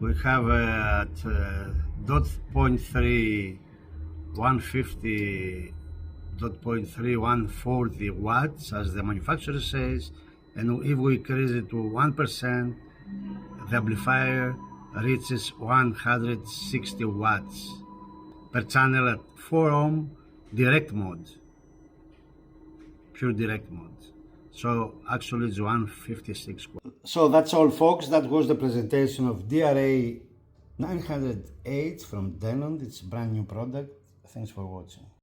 We have at .3 150 .3 140 watts as the manufacturer says, and if we increase it to 1%, the amplifier reaches 160 watts per channel at 4 ohm direct mode, pure direct mode. So actually it's 156 watts. So that's all, folks. That was the presentation of DRA-900H from Denon. It's a brand new product. Thanks for watching.